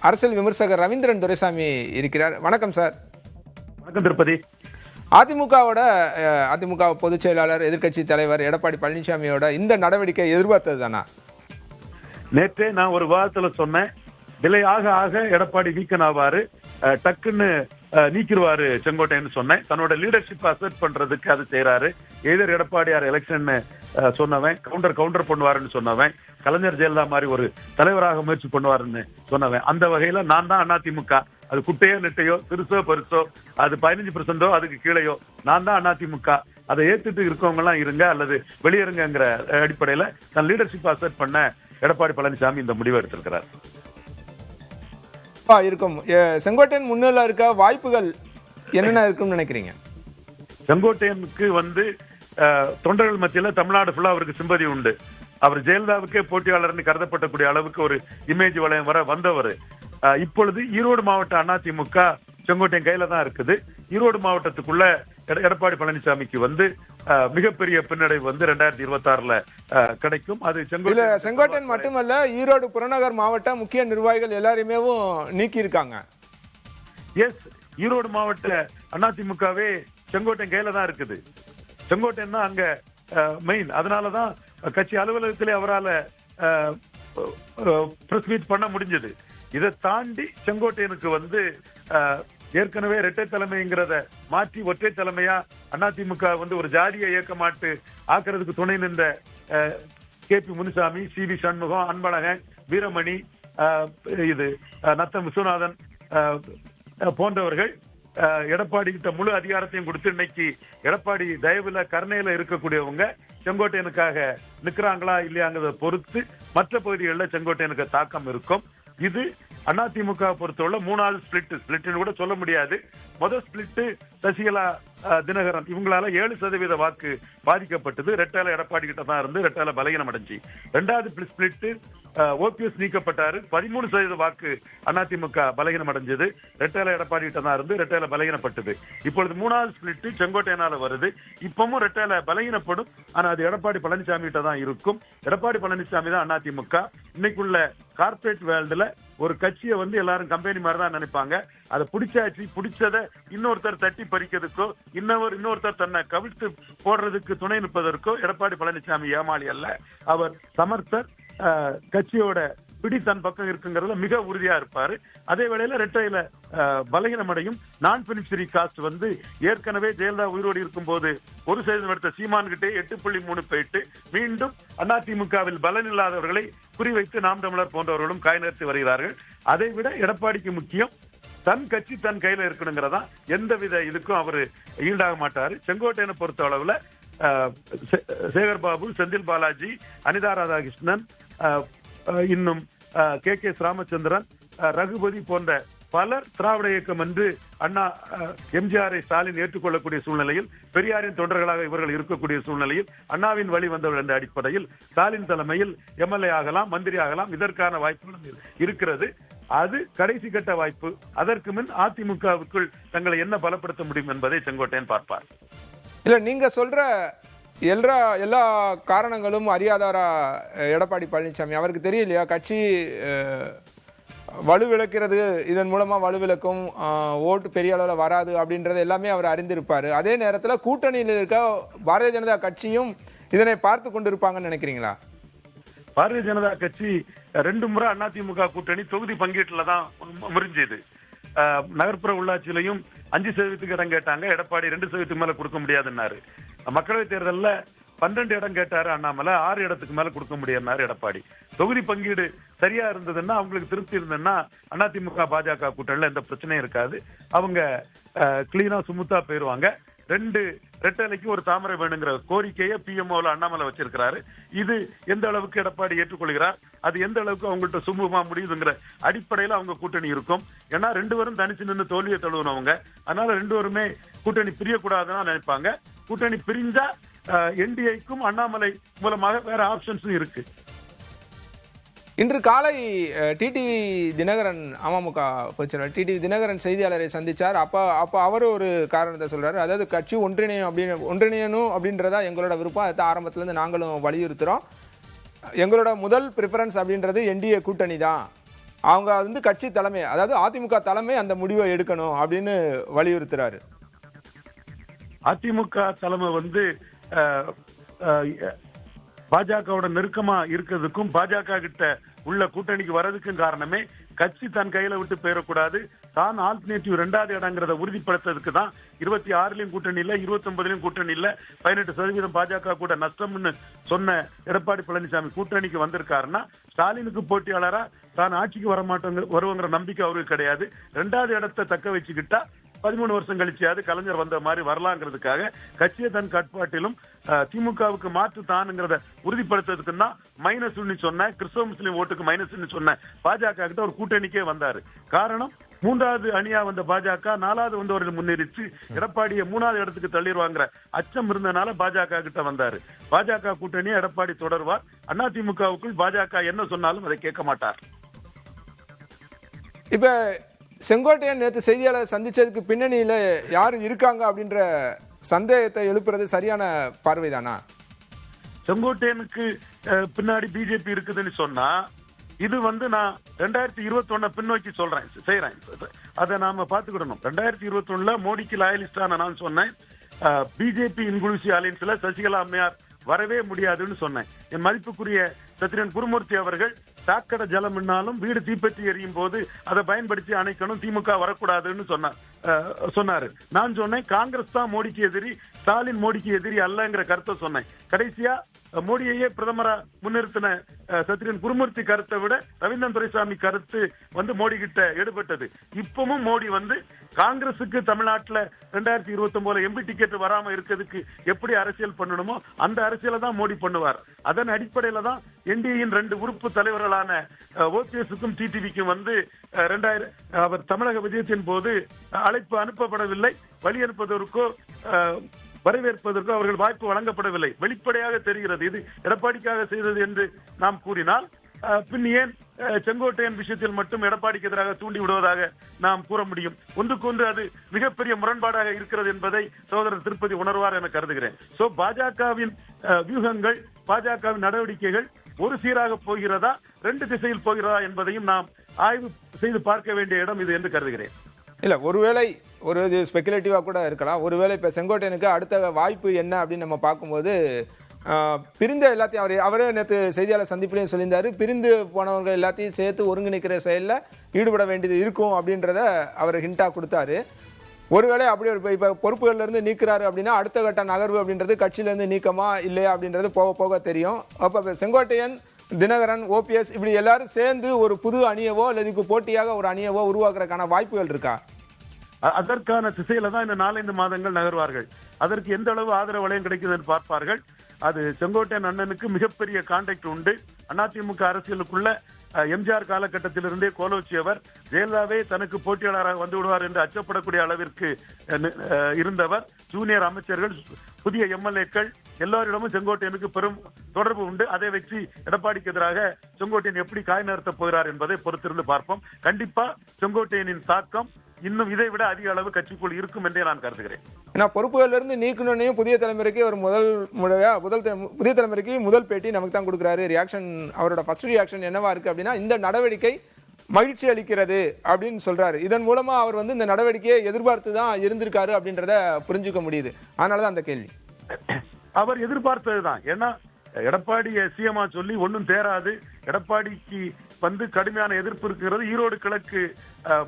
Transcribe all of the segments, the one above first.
அரசியல் விமர்சகர் ரவீந்திரன் துரைசாமி இருக்கிறார். வணக்கம் சார். வணக்கம் திருப்பதி. அதிமுக பொதுச் செயலாளர் எதிர்க்கட்சி தலைவர் எடப்பாடி பழனிசாமியோட இந்த நடவடிக்கை எதிர்பார்த்தது தானா? நேற்றே நான் ஒரு வாரத்துல சொன்னேன், டிலே ஆக ஆக எடப்பாடி வீக்கன் ஆவாரு, டக்குன்னு நீக்கிடுவாரு செங்கோட்டைன்னு சொன்னேன். தன்னோட லீடர்ஷிப் அசர்ட் பண்றதுக்கு அது செய்யறாரு. எதிர் எடப்பாடியார் எலெக்ஷன் சொன்னவன், கவுண்டர் பண்ணுவாருன்னு சொன்னவன், கலைஞர் ஜெயலலிதா மாதிரி ஒரு தலைவராக முயற்சி பண்ணுவாருன்னு சொன்னவன். அந்த வகையில நான் தான் அதிமுக, அது குட்டையோ நெட்டையோ சிறுசோ பெருசோ, அது 15% அதுக்கு கீழேயோ, நான் தான் அதிமுக, அதை ஏத்துட்டு இருக்கவங்க எல்லாம் இருங்க அல்லது வெளியேறுங்கிற அடிப்படையில தன் லீடர்ஷிப் அசர்ட் பண்ண எடப்பாடி பழனிசாமி இந்த முடிவை எடுத்திருக்கிறார். இருக்கும் செங்கோட்டையன் முன்னிலை இருக்க வாய்ப்புகள் என்னென்ன இருக்குன்னு நினைக்கிறீங்க? செங்கோட்டையனுக்கு தொண்டர்கள் மத்தியில தமிழ்நாடு ஃபுல்லா அவருக்கு சிம்பதி உண்டு. அவர் ஜெயலலிதாவுக்கே போட்டியாளர்னு கருதப்படக்கூடிய அளவுக்கு ஒரு இமேஜ் வளையம் வர வந்தவர். இப்பொழுது ஈரோடு மாவட்ட அதிமுக செங்கோட்டையன் கையில தான் இருக்குது. ஈரோடு மாவட்டத்துக்குள்ள எடப்பாடி பழனிசாமிக்கு மிகப்பெரிய பின்னடைவு 2026 கிடைக்கும். அது செங்கோட்டையன் மட்டுமல்ல, ஈரோடு புறநகர் மாவட்ட முக்கிய நிர்வாகிகள் எல்லாரையுமே நீக்கி இருக்காங்க. எஸ், ஈரோடு மாவட்ட அதிமுகவே செங்கோட்டையன் கையில தான் இருக்குது. செங்கோட்டையன் தான் அங்க மெயின். அதனாலதான் கட்சி அலுவலகத்திலே அவரால் பிரஸ் மீட் பண்ண முடிஞ்சது. இதை தாண்டி செங்கோட்டையனுக்கு ஏற்கனவே இரட்டை தலைமைங்கிறத மாற்றி ஒற்றை தலைமையா அதிமுக ஒரு ஜாதிய இயக்கமாட்டு ஆக்குறதுக்கு துணை நின்ற KP முனுசாமி, CV சண்முகம், அன்பழகன், வீரமணி, நத்தம் விஸ்வநாதன் போன்றவர்கள் எடப்பாடி கிட்ட முழு அதிகாரத்தையும் கொடுத்து இன்னைக்கு எடப்பாடி தயவுல கருணையில இருக்கக்கூடியவங்க செங்கோட்டையனுக்காக நிக்கிறாங்களா இல்லையாங்கிறத பொறுத்து மற்ற பகுதிகளில் செங்கோட்டையனுக்கு தாக்கம் இருக்கும். இது அதிமுக பொறுத்தவரை 3வது ஸ்பிளிட்னு கூட சொல்ல முடியாது. முதல் ஸ்பிளிட் சசிகலா, தினகரன் இவங்களால 7% வாக்கு பாதிக்கப்பட்டது. ரெட்டால எடப்பாடி கிட்ட தான் இருந்து ரெட்டால பலகீனம் அடைஞ்சி. 2வது ஸ்பிளிட் OPS நீக்கப்பட்டாரு, 13% வாக்கு அதிமுக பலகீனம் அடைஞ்சது. ரெட்டால எடப்பாடி கிட்ட தான் இருந்து ரெட்டால பலகீனப்பட்டது. இப்பொழுது 3வது ஸ்பிளிட் செங்கோட்டையனால வருது. இப்பவும் ரெட்டால பலகீனப்படும், ஆனா அது எடப்பாடி பழனிசாமி கிட்ட தான் இருக்கும். எடப்பாடி பழனிசாமி தான் அதிமுக. இன்னைக்குள்ள கார்பரேட் வேர்ல்டுல ஒரு கட்சியை எல்லாரும் கம்பெனி மாதிரி தான் நினைப்பாங்க. அதை பிடிச்சதை இன்னொருத்தர் தட்டி பறிக்கிறதுக்கோ இன்னொருத்தர் தன்னை கவிழ்த்து போடுறதுக்கு துணை நிற்பதற்கோ எடப்பாடி பழனிசாமி ஏமாளி அல்ல. அவர் சமர்த்தர். கட்சியோட பிடி தன் பக்கம் இருக்குங்கிறதுல மிக உறுதியா இருப்பாரு. அதே வேளையில ரெட்டையில பலகீனமடையும். நான் பெனிஃபிஷரி காஸ்ட் ஏற்கனவே ஜெயலலிதா உயிரோடு இருக்கும் போது 1% எடுத்த சீமான் கிட்டே 8.3 போயிட்டு மீண்டும் அதிமுகவில் பலன் இல்லாதவர்களை குறிவைத்து நாம் தமிழர் போன்றவர்களும் காய் நகர்த்தி வருகிறார்கள். அதை விட எடப்பாடிக்கு முக்கியம் தன் கட்சி தன் கையில இருக்கணுங்கிறதா. எந்தவித இதுக்கும் அவரு ஈடாக மாட்டாரு. செங்கோட்டையனை பொறுத்த அளவுல சேகர் பாபு, செந்தில் பாலாஜி, அனிதா ராதாகிருஷ்ணன், இன்னும் KK ராமச்சந்திரன், ரகுபதி போன்ற பலர் திராவிட இயக்கம் என்று அண்ணா MGR-ஐ ஸ்டாலின் ஏற்றுக்கொள்ளக்கூடிய சூழ்நிலையில், பெரியாரின் தொண்டர்களாக இவர்கள் இருக்கக்கூடிய சூழ்நிலையில், அண்ணாவின் வழி வந்தவர் என்ற அடிப்படையில் ஸ்டாலின் தலைமையில் MLA ஆகலாம், மந்திரி ஆகலாம், இதற்கான வாய்ப்புகளும் இருக்கிறது. அது கடைசி கட்ட வாய்ப்பு. அதற்கு முன் அதிமுகவுக்குள் தங்களை என்ன பலப்படுத்த முடியும் என்பதை செங்கோட்டையன் பார்ப்பார். இல்ல, நீங்க சொல்ற எல்லா காரணங்களும் அறியாதாரா எடப்பாடி பழனிசாமி? அவருக்கு தெரியலையா கட்சி வலுவிழக்கிறது, இதன் மூலமா வலுவிழக்கும், ஓட்டு பெரிய அளவில் வராது அப்படின்றது எல்லாமே அவர் அறிந்திருப்பாரு. அதே நேரத்தில் கூட்டணியில் இருக்க பாரதிய ஜனதா கட்சியும் இதனை பார்த்து கொண்டிருப்பாங்கன்னு நினைக்கிறீங்களா? பாரதிய ஜனதா கட்சி 2 முறை அதிமுக கூட்டணி தொகுதி பங்கீட்டுல தான் முறிஞ்சது. நகர்ப்புற உள்ளாட்சியிலையும் 5% இடம் கேட்டாங்க. எடப்பாடி 2% மேல கொடுக்க முடியாதுன்னாரு. மக்களவை தேர்தலில் 12 இடம் கேட்டாரு அண்ணாமலை, 6 இடத்துக்கு மேல கொடுக்க முடியாதுன்னாரு எடப்பாடி. தொகுதி பங்கீடு சரியா இருந்ததுன்னா, அவங்களுக்கு திருப்தி இருந்ததுன்னா அதிமுக பாஜக கூட்டணியில எந்த பிரச்சனையும் இருக்காது. அவங்க கிளீனா சுமுத்தா போயிருவாங்க. 2 ரெட்டலைக்கு ஒரு தாமரை வேணுங்கிற கோரிக்கையை PMOல அண்ணாமலை வச்சிருக்கிறாரு. இது எந்த அளவுக்கு எடப்பாடி ஏற்றுக்கொள்கிறார், அது எந்த அளவுக்கு அவங்கள்ட்ட சுமூகமா முடியுதுங்கிற அடிப்படையில அவங்க கூட்டணி இருக்கும். ஏன்னா 2 பேரும் தனிச்சு நின்று தோல்வியை தழுவினவங்க. அதனால 2 பேருமே கூட்டணி பிரியக்கூடாதுன்னு நினைப்பாங்க. கூட்டணி பிரிஞ்சா NDA-க்கும் அண்ணாமலை மூலமாக வேற ஆப்ஷன்ஸும் இருக்கு. இன்று காலை டிடிவி தினகரன், அமமுக பொதுச்செயலாளர் டிடிவி தினகரன் செய்தியாளரை சந்திச்சார். அப்போ அவர் ஒரு காரணத்தை சொல்றாரு. அதாவது கட்சி ஒன்றிணையணும் அப்படின்றதா எங்களோட விருப்பம். அதை ஆரம்பத்திலேருந்து நாங்களும் வலியுறுத்துறோம். எங்களோட முதல் ப்ரிஃபரன்ஸ் அப்படின்றது NDA கூட்டணி தான். அவங்க வந்து கட்சி தலைமை, அதாவது அதிமுக தலைமை அந்த முடிவை எடுக்கணும் அப்படின்னு வலியுறுத்துறாரு. அதிமுக தலைமை வந்து பாஜகவோட நெருக்கமா இருக்கிறதுக்கும் பாஜக கிட்ட உள்ள கூட்டணிக்கு வர்றதுக்கும் காரணமே கட்சி தன் கையில விட்டு போயிடக்கூடாது, தான் ஆல்டர்னேட்டிவ் 2வது இடங்கிறத உறுதிப்படுத்துறதுக்கு தான் 26லயும் கூட்டணி இல்ல, 29லயும் கூட்டணி இல்ல, 18% பாஜக கூட நஷ்டம்னு சொன்ன எடப்பாடி பழனிசாமி கூட்டணிக்கு வந்திருக்காருன்னா ஸ்டாலினுக்கு போட்டியாளரா தான் ஆட்சிக்கு வருவாங்கிற நம்பிக்கை அவருக்கு கிடையாது. 2வது இடத்தை தக்க வச்சுக்கிட்டா 13 வருஷம் கழிச்சியாவது கலைஞர் வந்த மாதிரி வரலாங்கிறதுக்காக கட்சியை தன் கட்பாட்டிலும் திமுகவுக்கு மாற்று தானுங்கிறத உறுதிப்படுத்துறதுக்கு தான் மைனஸ் சொன்ன கிறிஸ்தவ முஸ்லீம் ஓட்டுக்கு மைனஸ் சொன்ன பாஜக கிட்ட ஒரு கூட்டணிக்கே வந்தாரு. காரணம் 3வது அணியா வந்த பாஜக 4வது வந்தவர்கள் முன்னேறிச்சு எடப்பாடியை 3வது இடத்துக்கு தள்ளிடுவாங்கிற அச்சம் இருந்தனால பாஜக கிட்ட வந்தாரு. பாஜக கூட்டணியை எடப்பாடி தொடர்வார். அதிமுகவுக்குள் பாஜக என்ன சொன்னாலும் அதை கேட்க மாட்டார். இப்ப செங்கோட்டையன் நேற்று செய்தியாளர் சந்திச்சதுக்கு பின்னணியில யாரு இருக்காங்க அப்படின்ற சந்தேகத்தை எழுப்புறது சரியான பார்வைதானா? செங்கோட்டையனுக்கு பின்னாடி பிஜேபி இருக்குதுன்னு சொன்னா இது வந்து நான் 2021 பின்னோக்கி செய்யறேன். அதை நாம பாத்துக்கிடணும். 2021 மோடிக்கு லாயலிஸ்டான நான் சொன்னேன் பிஜேபி இன்க்ளூசிவ் அலையன்ஸ்ல சசிகலா அம்மையார் வரவே முடியாதுன்னு சொன்னேன். என் மதிப்புக்குரிய சத்ரியன் குருமூர்த்தி அவர்கள் சாக்கடை ஜலம் என்னாலும் வீடு தீப்பற்றி எரியும் போது அதை பயன்படுத்தி அணைக்கணும், திமுக வரக்கூடாதுன்னு சொன்னாரு. நான் சொன்னேன் காங்கிரஸ் தான் மோடிக்கு எதிரி, ஸ்டாலின் மோடிக்கு எதிரி அல்லங்கிற கருத்தை சொன்னேன். கடைசியா மோடியையே பிரதமரா முன்னிறுத்தின சத்ரியன் குருமூர்த்தி கருத்தை விட ரவீந்திரன் துரைசாமி கருத்து வந்து மோடி கிட்ட எடுபட்டது. இப்பவும் மோடி வந்து காங்கிரசுக்கு தமிழ்நாட்டுல 2029 எம்பி டிக்கெட் வராம இருக்கிறதுக்கு எப்படி அரசியல் பண்ணணுமோ அந்த அரசியலை தான் மோடி பண்ணுவார். அதன் அடிப்படையில தான் என்டிஏயின் 2 உறுப்பு தலைவர்களான ஓபிஎஸ்க்கும் டிடிவிக்கும் வந்து அவர் தமிழக விஜயத்தின் போது அழைப்பு அனுப்பப்படவில்லை. வழி அனுப்புவதற்கோ வரவேற்பதற்கோ அவர்கள் வாய்ப்பு வழங்கப்படவில்லை. வெளிப்படையாக தெரிகிறது இது எடப்பாடிக்காக செய்தது என்று நாம் கூறினால் பின் ஏன் செங்கோட்டையன் விஷயத்தில் மட்டும் எடப்பாடிக்கு எதிராக தூண்டி விடுவதாக நாம் கூற முடியும்? ஒன்றுக்கொன்று அது மிகப்பெரிய முரண்பாடாக இருக்கிறது என்பதை சகோதரர் திருப்பதி உணர்வார் என கருதுகிறேன். சோ பாஜகவின் வியூகங்கள், பாஜகவின் நடவடிக்கைகள் ஒரு சீராக போகிறதா, 2 திசையில் போகிறதா என்பதையும் நாம் ஆய்வு செய்து பார்க்க வேண்டிய இடம் இது என்று கருதுகிறேன். இல்ல, ஒருவேளை ஒரு ஸ்பெகுலேட்டிவா கூட இருக்கலாம். ஒருவேளை இப்ப செங்கோட்டையனுக்கு அடுத்த வாய்ப்பு என்ன அப்படின்னு நம்ம பார்க்கும்போது பிரிந்த எல்லாத்தையும் அவரே நேற்று செய்தியாளர் சந்திப்பிலையும் சொல்லியிருந்தாரு, பிரிந்து போனவங்க எல்லாத்தையும் சேர்த்து ஒருங்கிணைக்கிற செயலில் ஈடுபட வேண்டியது இருக்கும் அப்படின்றத அவர் ஹிண்டா கொடுத்தாரு. ஒருவேளை அப்படி ஒரு இப்போ பொறுப்புகள்ல இருந்து நீக்கிறாரு அப்படின்னா அடுத்த கட்ட நகர்வு அப்படின்றது கட்சியிலேருந்து நீக்கமா இல்லையா அப்படின்றது போக போக தெரியும். அப்போ செங்கோட்டையன், தினகரன், ஓபிஎஸ் இப்படி எல்லாரும் சேர்ந்து ஒரு புது அணியவோ அல்லது இதுக்கு போட்டியாக ஒரு அணியவோ உருவாக்குறதுக்கான வாய்ப்புகள் இருக்கா? அதற்கான திசையில தான் இந்த 4-5 மாதங்கள் நகர்வார்கள். அதற்கு எந்த அளவு ஆதரவு வளையம் கிடைக்குதுன்னு பார்ப்பார்கள். அது செங்கோட்டையன் அண்ணனுக்கு மிகப்பெரிய கான்டாக்ட் உண்டு. அதிமுக அரசியலுக்குள்ள எம்ஜிஆர் காலகட்டத்திலிருந்தே கோலோச்சியவர். ஜெயலலிதாவே தனக்கு போட்டியாளராக வந்து விடுவார் என்று அச்சப்படக்கூடிய அளவிற்கு இருந்தவர். ஜூனியர் அமைச்சர்கள், புதிய எம்எல்ஏக்கள் எல்லாரிடமும் செங்கோட்டையனுக்கு பெரும் தொடர்பு உண்டு. அதை வச்சு எடப்பாடிக்கு எதிராக செங்கோட்டையன் எப்படி காய் நகர்த்தப் போகிறார் என்பதை பொறுத்திருந்து பார்ப்போம். கண்டிப்பா செங்கோட்டையனின் தாக்கம் இன்னும் இதை விட அதிக அளவு கட்சிக்குள் இருக்கும் என்றே நான் கருதுகிறேன். ஏன்னா பொறுப்புகள்ல இருந்து நீக்கணும்னே புதிய தலைமுறைக்கு ஒரு புதிய தலைமுறைக்கு முதல் பேட்டி நமக்கு தான் கொடுக்குறாரு. ரியாக்ஷன், அவரோட ஃபர்ஸ்ட் ரியாக்ஷன் என்னவா இருக்கு அப்படின்னா, இந்த நடவடிக்கை மகிழ்ச்சி அளிக்கிறது அப்படின்னு சொல்றாரு. இதன் மூலமா அவர் வந்து இந்த நடவடிக்கையை எதிர்பார்த்து தான் இருந்திருக்காரு அப்படின்றத புரிஞ்சுக்க முடியுது. அதனாலதான் அந்த கேள்வி. அவர் எதிர்பார்த்ததுதான். ஏன்னா எடப்பாடி சிஎம்ஆ சொல்லி ஒன்னும் தேராது. எடப்பாடிக்கு வந்து கடுமையான எதிர்ப்பு இருக்கிறது. ஈரோடு கிழக்கு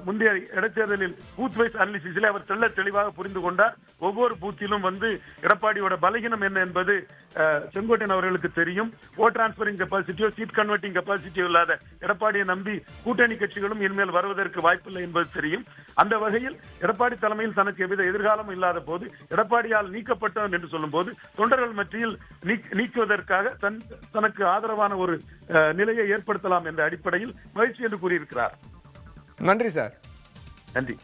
முந்தைய இடைத்தேர்தலில் பூத் வைஸ் அனாலிசிஸ்ல அவர் தெளிவாக புரிந்து கொண்டார். ஒவ்வொரு பூத்திலும் வந்து எடப்பாடியோட பலகீனம் என்ன என்பது செங்கோட்டையன் அவர்களுக்கு தெரியும். ஓட் டிரான்ஸ்பரிங் கெப்பாசிட்டியோ சீட் கன்வெர்ட்டிங் கெப்பாசிட்டியோ இல்லாத எடப்பாடியை நம்பி கூட்டணி கட்சிகளும் இனிமேல் வருவதற்கு வாய்ப்பில்லை என்பது தெரியும். அந்த வகையில் எடப்பாடி தலைமையில் தனக்கு எவ்வித எதிர்காலம் இல்லாத போது, எடப்பாடியால் நீக்கப்பட்டவன் என்று சொல்லும் போது தொண்டர்கள் மத்தியில் நீக்குவதற்காக தனக்கு ஆதரவான ஒரு நிலையை ஏற்படுத்தலாம் என்ற அடிப்படையில் மகிழ்ச்சி என்று கூறியிருக்கிறார். நன்றி சார். நன்றி.